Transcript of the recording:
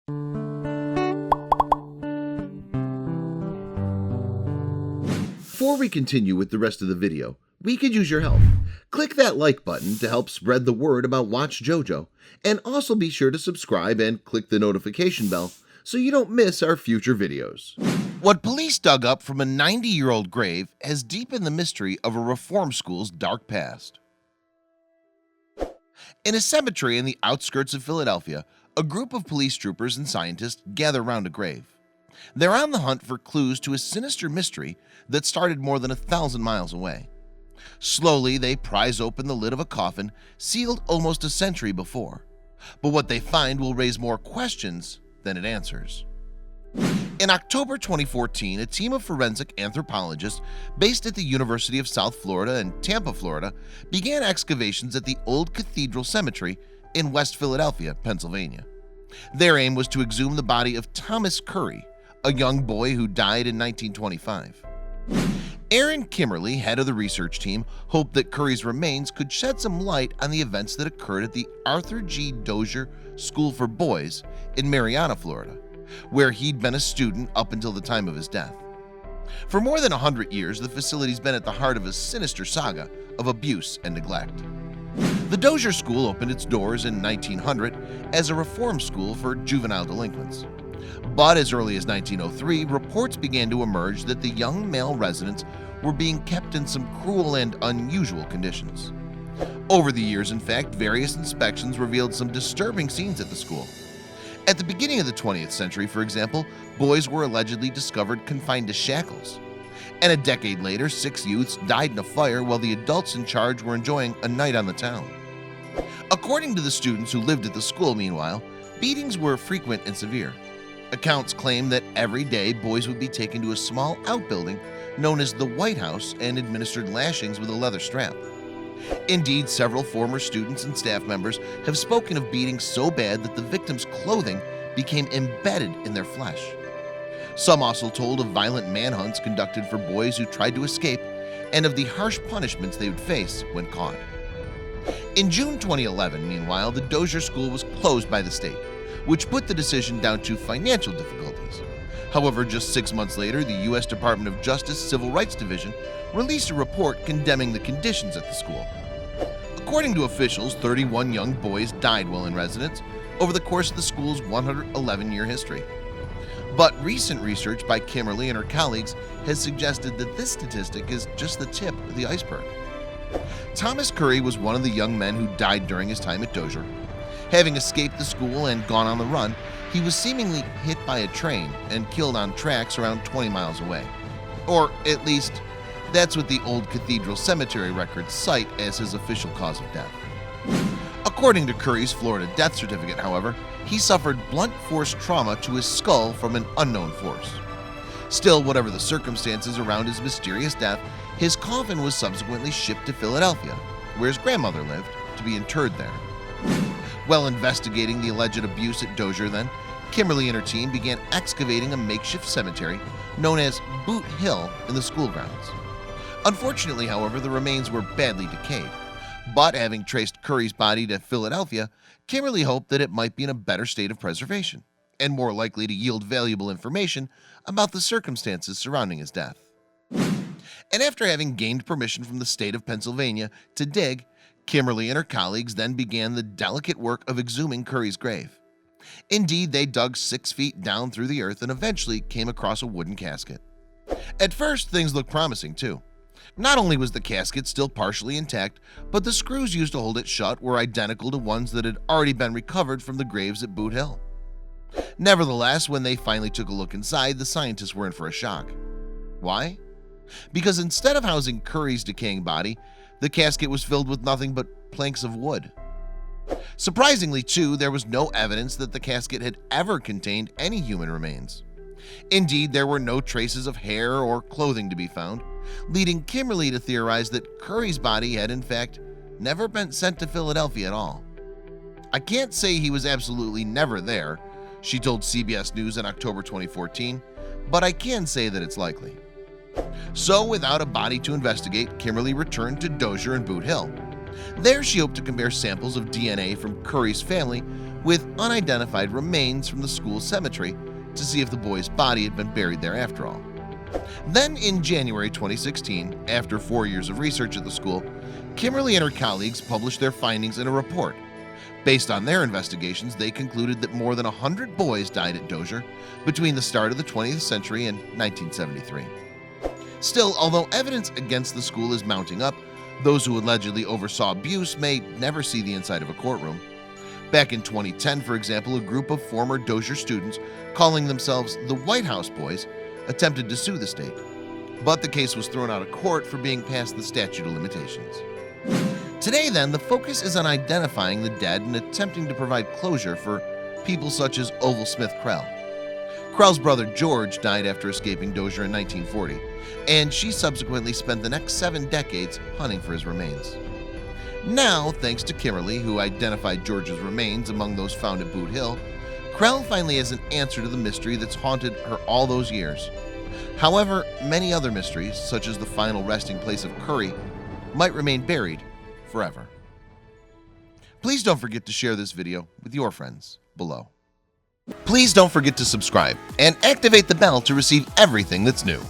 Before we continue with the rest of the video, we could use your help. Click that like button to help spread the word about watchJojo, and also be sure to subscribe and click the notification bell so you don't miss our future videos. What police dug up from a 90-year-old grave has deepened the mystery of a reform school's dark past. In a cemetery in the outskirts of Philadelphia, a group of police troopers and scientists gather around a grave. They're on the hunt for clues to a sinister mystery that started more than 1,000 miles away. Slowly, they prise open the lid of a coffin sealed almost a century before. But what they find will raise more questions than it answers. In October 2014, a team of forensic anthropologists based at the University of South Florida and Tampa, Florida, began excavations at the Old Cathedral Cemetery in West Philadelphia, Pennsylvania. Their aim was to exhume the body of Thomas Curry, a young boy who died in 1925. Aaron Kimmerly, head of the research team, hoped that Curry's remains could shed some light on the events that occurred at the Arthur G. Dozier School for Boys in Marianna, Florida, where he'd been a student up until the time of his death. For more than 100 years, the facility's been at the heart of a sinister saga of abuse and neglect. The Dozier School opened its doors in 1900 as a reform school for juvenile delinquents. But as early as 1903, reports began to emerge that the young male residents were being kept in some cruel and unusual conditions. Over the years, in fact, various inspections revealed some disturbing scenes at the school. At the beginning of the 20th century, for example, boys were allegedly discovered confined to shackles. And a decade later, 6 youths died in a fire while the adults in charge were enjoying a night on the town. According to the students who lived at the school, meanwhile, beatings were frequent and severe. Accounts claim that every day boys would be taken to a small outbuilding known as the White House and administered lashings with a leather strap. Indeed, several former students and staff members have spoken of beatings so bad that the victims' clothing became embedded in their flesh. Some also told of violent manhunts conducted for boys who tried to escape and of the harsh punishments they would face when caught. In June 2011, meanwhile, the Dozier School was closed by the state, which put the decision down to financial difficulties. However, just 6 months later, the U.S. Department of Justice Civil Rights Division released a report condemning the conditions at the school. According to officials, 31 young boys died while in residence over the course of the school's 111-year history. But recent research by Kimmerly and her colleagues has suggested that this statistic is just the tip of the iceberg. Thomas Curry was one of the young men who died during his time at Dozier. Having escaped the school and gone on the run, he was seemingly hit by a train and killed on tracks around 20 miles away. Or at least, that's what the Old Cathedral Cemetery records cite as his official cause of death. According to Curry's Florida death certificate, however, he suffered blunt force trauma to his skull from an unknown force. Still, whatever the circumstances around his mysterious death, his coffin was subsequently shipped to Philadelphia, where his grandmother lived, to be interred there. While investigating the alleged abuse at Dozier then, Kimmerly and her team began excavating a makeshift cemetery known as Boot Hill in the school grounds. Unfortunately, however, the remains were badly decayed. But having traced Curry's body to Philadelphia, Kimmerly hoped that it might be in a better state of preservation and more likely to yield valuable information about the circumstances surrounding his death. And after having gained permission from the state of Pennsylvania to dig, Kimmerly and her colleagues then began the delicate work of exhuming Curry's grave. Indeed, they dug 6 feet down through the earth and eventually came across a wooden casket. At first, things looked promising too. Not only was the casket still partially intact, but the screws used to hold it shut were identical to ones that had already been recovered from the graves at Boot Hill. Nevertheless, when they finally took a look inside, the scientists were in for a shock. Why? Because instead of housing Curry's decaying body, the casket was filled with nothing but planks of wood. Surprisingly, too, there was no evidence that the casket had ever contained any human remains. Indeed, there were no traces of hair or clothing to be found, leading Kimmerly to theorize that Curry's body had in fact never been sent to Philadelphia at all. "I can't say he was absolutely never there," she told CBS News in October 2014, "but I can say that it's likely." So, without a body to investigate, Kimmerly returned to Dozier and Boot Hill. There, she hoped to compare samples of DNA from Curry's family with unidentified remains from the school cemetery to see if the boy's body had been buried there after all. Then in January 2016, after 4 years of research at the school, Kimberly and her colleagues published their findings in a report. Based on their investigations, they concluded that more than 100 boys died at Dozier between the start of the 20th century and 1973. Still, although evidence against the school is mounting up, those who allegedly oversaw abuse may never see the inside of a courtroom. Back in 2010, for example, a group of former Dozier students calling themselves the White House Boys attempted to sue the state, but the case was thrown out of court for being past the statute of limitations. Today then, the focus is on identifying the dead and attempting to provide closure for people such as Oval Smith Krell. Krell's brother George died after escaping Dozier in 1940, and she subsequently spent the next 7 decades hunting for his remains. Now, thanks to Kimberly, who identified George's remains among those found at Boot Hill, Krell finally has an answer to the mystery that's haunted her all those years. However, many other mysteries, such as the final resting place of Curry, might remain buried forever. Please don't forget to share this video with your friends below. Please don't forget to subscribe and activate the bell to receive everything that's new.